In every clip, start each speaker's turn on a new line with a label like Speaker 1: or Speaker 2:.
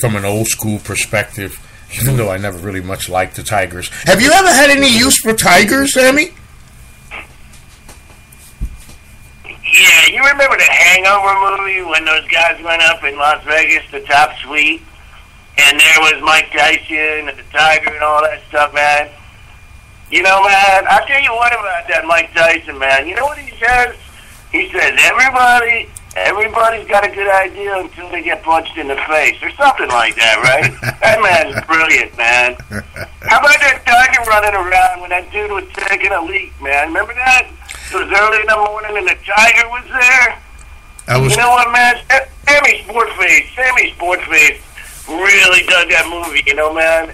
Speaker 1: from an old school perspective, even though I never really much liked the Tigers. Have you ever had any use for Tigers, Sammy?
Speaker 2: Yeah, you remember the Hangover movie when those guys went up in Las Vegas, the top suite, and there was Mike Tyson and the Tiger and all that stuff, man? You know, man, I'll tell you what about that Mike Tyson, man. You know what he says? He says, everybody's got a good idea until they get punched in the face, or something like that, right? That man's brilliant, man. How about that Tiger running around when that dude was taking a leak, man? Remember that? It was early in the morning and the Tiger was there. You know what, man? Sammy Sportface really dug that movie, you know, man.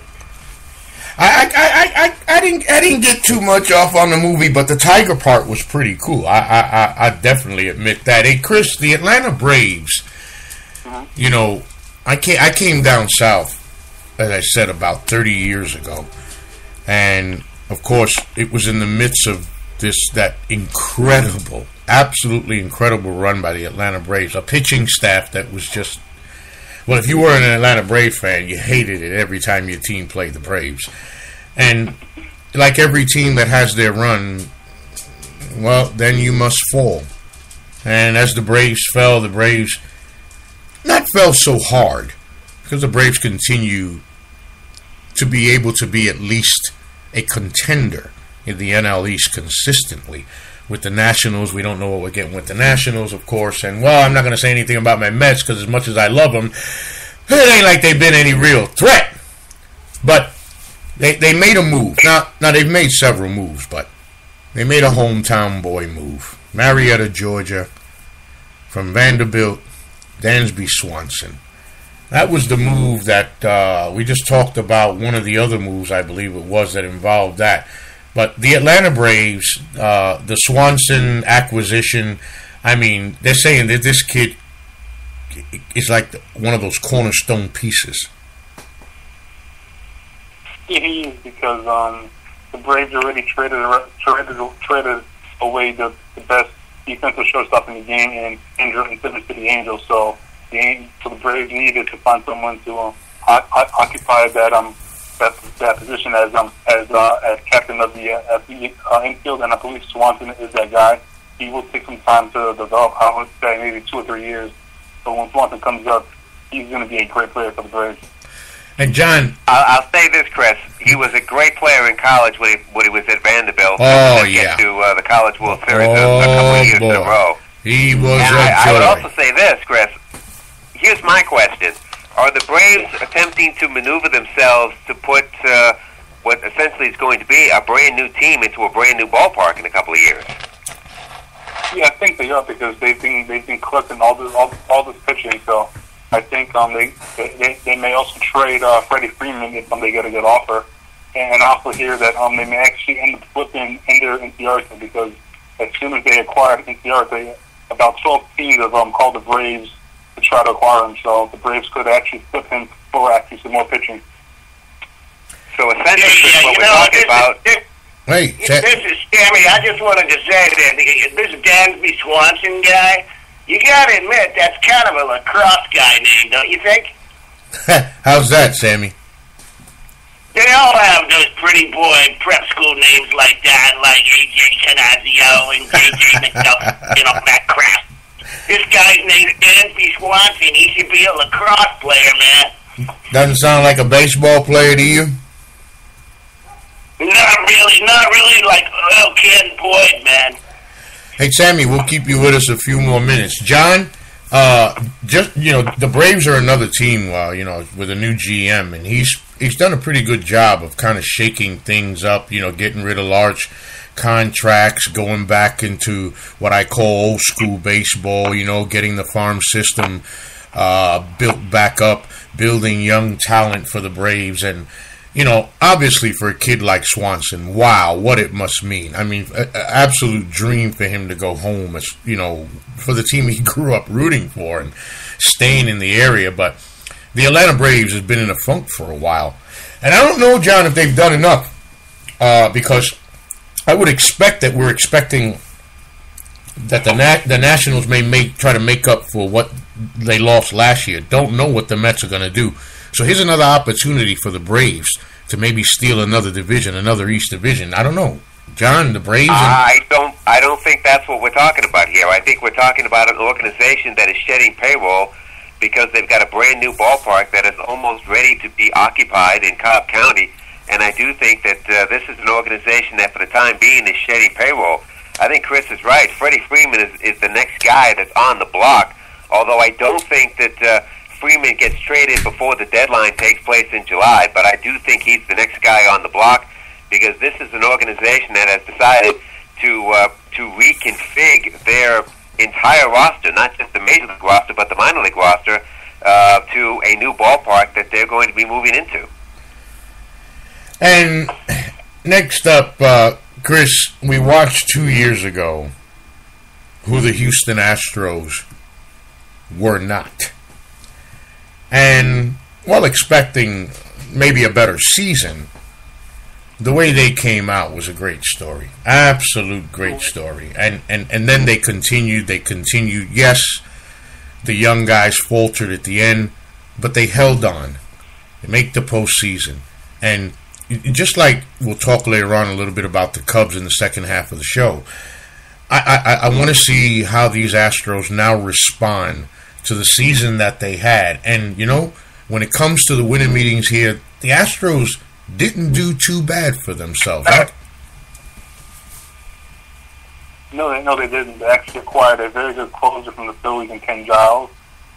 Speaker 1: I didn't get too much off on the movie, but the Tiger part was pretty cool. I definitely admit that. Hey, Chris, the Atlanta Braves. You know, I came down south, as I said, about 30 years ago, and of course, it was in the midst of that incredible, absolutely incredible run by the Atlanta Braves, a pitching staff that was just. Well, if you were an Atlanta Braves fan, you hated it every time your team played the Braves. And like every team that has their run, well, then you must fall. And as the Braves fell, the Braves not fell so hard, because the Braves continue to be able to be at least a contender in the NL East consistently. With the Nationals, we don't know what we're getting with the Nationals, of course. And, well, I'm not going to say anything about my Mets, because as much as I love them, it ain't like they've been any real threat. But they made a move. Now, they've made several moves, but they made a hometown boy move. Marietta, Georgia, from Vanderbilt, Dansby Swanson. That was the move that we just talked about. One of the other moves, I believe it was, that involved that. But the Atlanta Braves, the Swanson acquisition, I mean, they're saying that this kid is like one of those cornerstone pieces.
Speaker 3: Yeah, he is, because the Braves already traded away the best defensive shortstop in the game in the Angels. So the Braves needed to find someone to occupy that position as captain of the infield, and I believe Swanson is that guy. He will take some time to develop. I would say maybe 2 or 3 years. So when Swanson comes up, he's going to be a great player for the Braves.
Speaker 1: And John,
Speaker 2: I'll say this, Chris. He was a great player in college when he was at Vanderbilt.
Speaker 1: Oh, yeah.
Speaker 2: Get to the College World Series a couple of years in a row.
Speaker 1: He was
Speaker 2: I would also say this, Chris. Here's my question. Are the Braves attempting to maneuver themselves to put what essentially is going to be a brand new team into a brand new ballpark in a couple of years?
Speaker 3: Yeah, I think they are, because they've been collecting all this pitching. So I think they may also trade Freddie Freeman if they get a good offer, and I also hear that they may actually end up flipping Ender Inciarte, because as soon as they acquired Inciarte, about 12 teams have called the Braves to try to acquire him, so the Braves could actually flip him for actually some more pitching.
Speaker 2: So essentially, what we're talking about.
Speaker 1: This
Speaker 2: is Sammy. I just wanted to say that this Dansby Swanson guy, you got to admit that's kind of a lacrosse guy name, don't you think?
Speaker 1: How's that, Sammy?
Speaker 2: They all have those pretty boy prep school names like that, like AJ Canazio and JJ McDuff and all that crap. This guy's named Dansby Swanson. He should be a lacrosse player, man.
Speaker 1: Doesn't sound like a baseball player to you?
Speaker 2: Not really like Ken Boyd, man.
Speaker 1: Hey, Sammy, we'll keep you with us a few more minutes. John, the Braves are another team, with a new GM, and he's done a pretty good job of kind of shaking things up, getting rid of large contracts, going back into what I call old school baseball, getting the farm system built back up, building young talent for the Braves, and obviously for a kid like Swanson, wow, what it must mean. I mean, an absolute dream for him to go home, for the team he grew up rooting for and staying in the area. But the Atlanta Braves has been in a funk for a while. And I don't know, John, if they've done enough, because I would expect that we're expecting that the Nationals may try to make up for what they lost last year. Don't know what the Mets are going to do. So here's another opportunity for the Braves to maybe steal another division, another East Division. I don't know. John, the Braves...
Speaker 4: I don't think that's what we're talking about here. I think we're talking about an organization that is shedding payroll because they've got a brand new ballpark that is almost ready to be occupied in Cobb County. And I do think that this is an organization that for the time being is shedding payroll. I think Chris is right. Freddie Freeman is the next guy that's on the block, although I don't think that Freeman gets traded before the deadline takes place in July, but I do think he's the next guy on the block because this is an organization that has decided to reconfigure their entire roster, not just the Major League roster, but the minor league roster, to a new ballpark that they're going to be moving into.
Speaker 1: And next up, Chris, we watched 2 years ago who the Houston Astros were not. And while expecting maybe a better season, the way they came out was a great story. Absolute great story. And then they continued. Yes, the young guys faltered at the end, but they held on. They make the postseason. And just like we'll talk later on a little bit about the Cubs in the second half of the show, I want to see how these Astros now respond to the season that they had. And, you know, when it comes to the winter meetings here, the Astros didn't do too bad for themselves.
Speaker 3: No, they didn't. They actually acquired a very good closer from the Phillies in Ken Giles.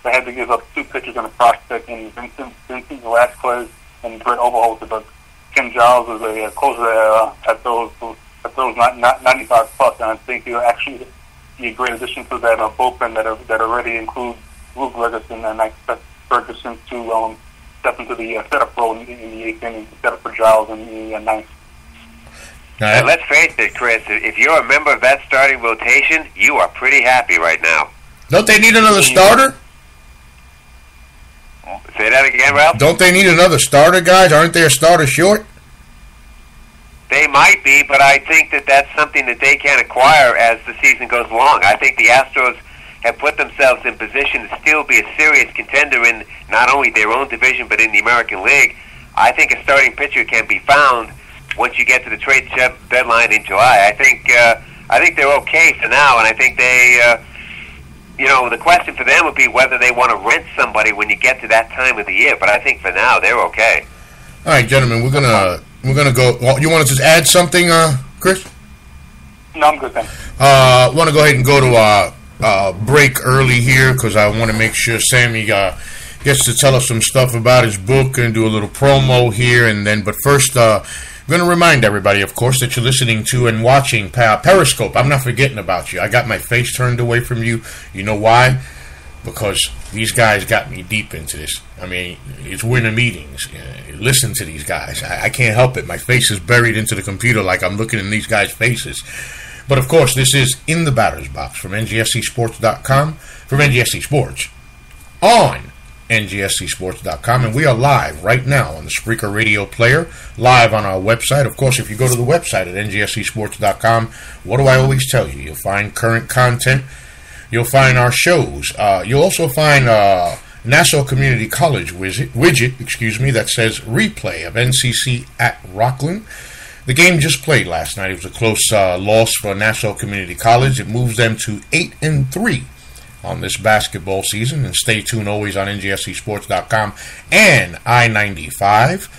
Speaker 3: They had to give up 2 pitchers and a prospect in Vincent Velasquez and Brett Overholter, but Ken Giles was a closer at those 95 plus, and I think he'll actually be a great addition to that bullpen that already includes Luke Gregerson, and I expect Ferguson to step into the setup role in the 8th inning, set up for Giles in the 9th.
Speaker 4: And let's face it, Chris, if you're a member of that starting rotation, you are pretty happy right now.
Speaker 1: Don't they need another starter?
Speaker 4: Say that again, Ralph?
Speaker 1: Don't they need another starter, guys? Aren't they a starter short?
Speaker 4: They might be, but I think that that's something that they can acquire as the season goes along. I think the Astros have put themselves in position to still be a serious contender in not only their own division but in the American League. I think a starting pitcher can be found once you get to the trade deadline in July. I think they're okay for now, and I think they, the question for them would be whether they want to rent somebody when you get to that time of the year. But I think for now they're okay.
Speaker 1: All right, gentlemen, we're gonna go. Well, you want to just add something, Chris?
Speaker 3: No, I'm good, thanks.
Speaker 1: Want to go ahead and go to break early here because I want to make sure Sammy gets to tell us some stuff about his book and do a little promo here, but first, I'm going to remind everybody, of course, that you're listening to and watching Periscope. I'm not forgetting about you. I got my face turned away from you. You know why? Because these guys got me deep into this. I mean, it's winter meetings. Listen to these guys. I can't help it. My face is buried into the computer like I'm looking in these guys' faces. But, of course, this is In the Batter's Box from NGSCSports.com, from NGSC Sports, on NGSCSports.com, and we are live right now on the Spreaker Radio Player, live on our website. Of course, if you go to the website at NGSCSports.com, what do I always tell you? You'll find current content. You'll find our shows. You'll also find Nassau Community College widget, that says replay of NCC at Rockland. The game just played last night. It was a close loss for Nassau Community College. It moves them to 8-3 on this basketball season. And stay tuned always on NGSCSports.com and I-95.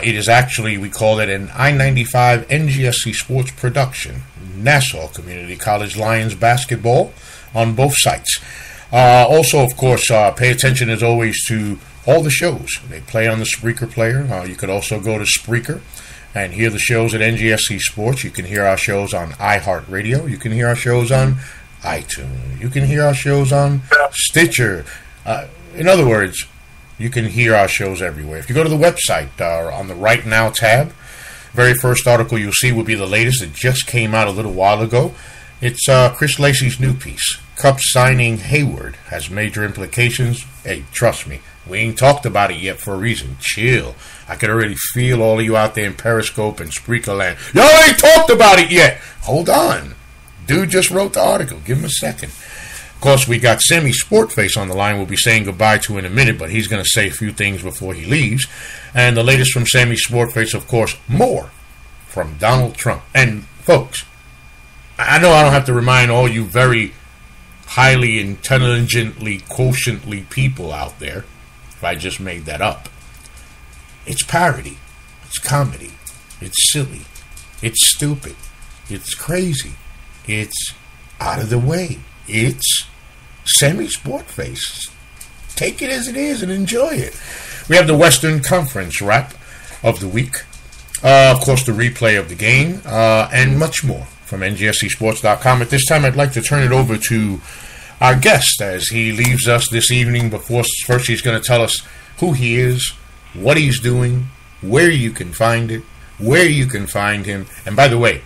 Speaker 1: It is actually, we call it an I-95 NGSC Sports production. Nassau Community College Lions basketball on both sites. Also, of course, pay attention as always to all the shows. They play on the Spreaker player. You could also go to Spreaker and hear the shows at NGSC Sports. You can hear our shows on iHeartRadio. You can hear our shows on iTunes. You can hear our shows on Stitcher. In other words, you can hear our shows everywhere. If you go to the website on the Right Now tab, very first article you'll see will be the latest. It just came out a little while ago. It's Chris Lacey's new piece. Cubs signing Heyward has major implications. Hey, trust me, we ain't talked about it yet for a reason. Chill. I could already feel all of you out there in Periscope and Spreaker land. Y'all ain't talked about it yet. Hold on. Dude just wrote the article. Give him a second. Of course, we got Sammy Sportface on the line. We'll be saying goodbye to in a minute, but he's going to say a few things before he leaves. And the latest from Sammy Sportface, of course, more from Donald Trump. And, folks, I know I don't have to remind all you very highly intelligently, quotiently people out there, if I just made that up. It's parody. It's comedy. It's silly. It's stupid. It's crazy. It's out of the way. It's semi-sport-face. Take it as it is and enjoy it. We have the Western Conference wrap of the week. Of course, the replay of the game, and much more from NGSCSports.com. At this time, I'd like to turn it over to our guest as he leaves us this evening. Before first, he's going to tell us who he is, what he's doing, where you can find it, where you can find him. And by the way,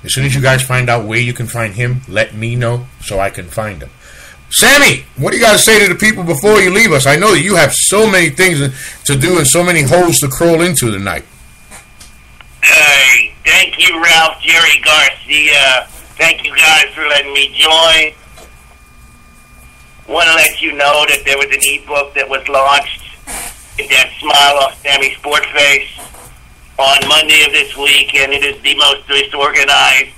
Speaker 1: as soon as you guys find out where you can find him, let me know so I can find him. Sammy, what do you got to say to the people before you leave us? I know that you have so many things to do and so many holes to crawl into tonight.
Speaker 2: Thank you, Ralph, Jerry Garcia. Thank you guys for letting me join. Want to let you know that there was an ebook that was launched, that Smile Off Sammy Sportface, on Monday of this week, and it is the most disorganized,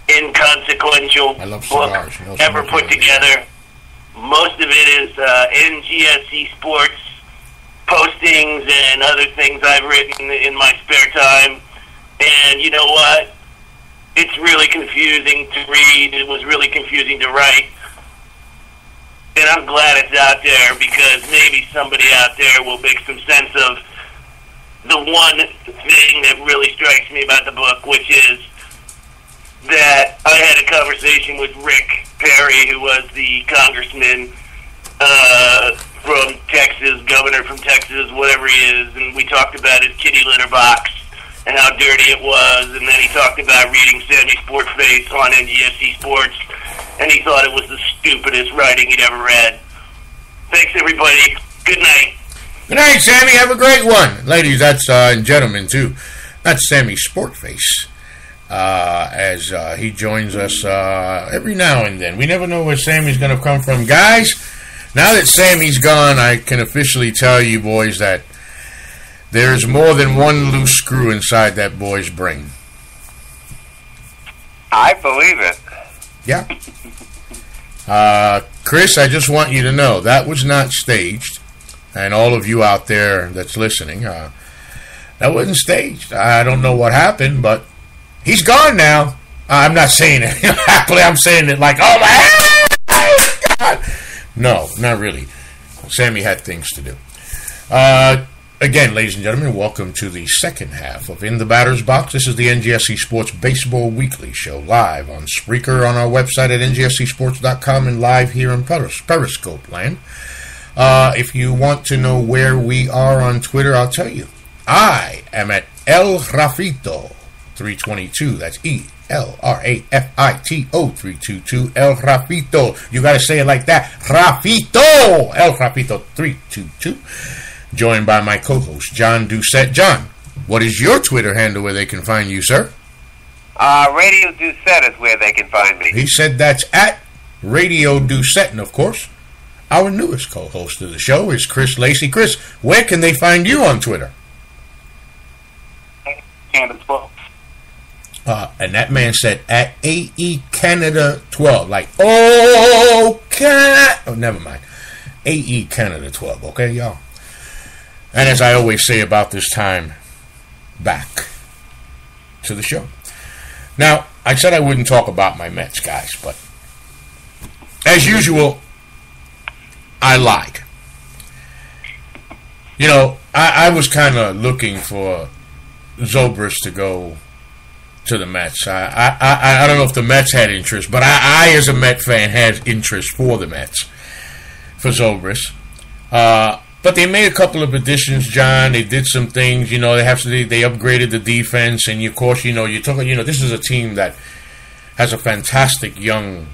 Speaker 2: inconsequential book ever put together. Most of it is NGSC Sports postings and other things I've written in my spare time. And you know what? It's really confusing to read. It was really confusing to write. And I'm glad it's out there because maybe somebody out there will make some sense of the one thing that really strikes me about the book, which is that I had a conversation with Rick Perry, who was the congressman from Texas, governor from Texas, whatever he is, and we talked about his kitty litter box and how dirty it was, and then he talked about reading Sammy Sportface on NGSC Sports, and he thought it was the stupidest writing he'd ever read. Thanks, everybody. Good night.
Speaker 1: Good night, Sammy. Have a great one. Ladies, that's and gentlemen, too. That's Sammy Sportface. As he joins us every now and then. We never know where Sammy's going to come from. Guys, now that Sammy's gone, I can officially tell you, boys, that there's more than one loose screw inside that boy's brain.
Speaker 4: I believe it.
Speaker 1: Yeah. Chris, I just want you to know that was not staged. And all of you out there that's listening, that wasn't staged. I don't know what happened, but he's gone now. I'm not saying it happily. I'm saying it like, oh my God. No, not really. Sammy had things to do. Again, ladies and gentlemen, welcome to the second half of In the Batter's Box. This is the NGSC Sports Baseball Weekly Show, live on Spreaker, on our website at ngscsports.com, and live here in Periscope land. If you want to know where we are on Twitter, I'll tell you. I am at El Rafito 322. That's ELRAFITO 322. El Rafito. You got to say it like that. Rafito. El Rafito 322. Joined by my co-host, John Doucette. John, what is your Twitter handle where they can find you, sir?
Speaker 4: Radio Doucette is where they can find me.
Speaker 1: He said that's at Radio Doucette. And, of course, our newest co-host of the show is Chris Lacey. Chris, where can they find you on Twitter?
Speaker 3: Canada 12.
Speaker 1: And that man said at AE Canada 12. Like, oh, never mind. AE Canada 12, okay, y'all? And as I always say about this time, back to the show. Now, I said I wouldn't talk about my Mets, guys, but as usual, I lied. You know, I was kind of looking for Zobrist to go to the Mets. I don't know if the Mets had interest, but I as a Met fan, had interest for the Mets, for Zobrist. But they made a couple of additions, John. They did some things. You know, they upgraded the defense, and of course, you know, this is a team that has a fantastic young.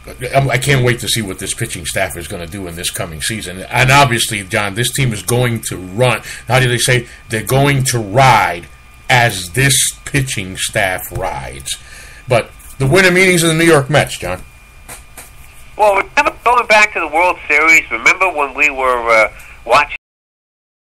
Speaker 1: I can't wait to see what this pitching staff is going to do in this coming season. And obviously, John, this team is going to run. How do they say? They're going to ride as this pitching staff rides. But the winter meetings of the New York Mets, John.
Speaker 4: Well, remember going back to the World Series? Remember when we were watching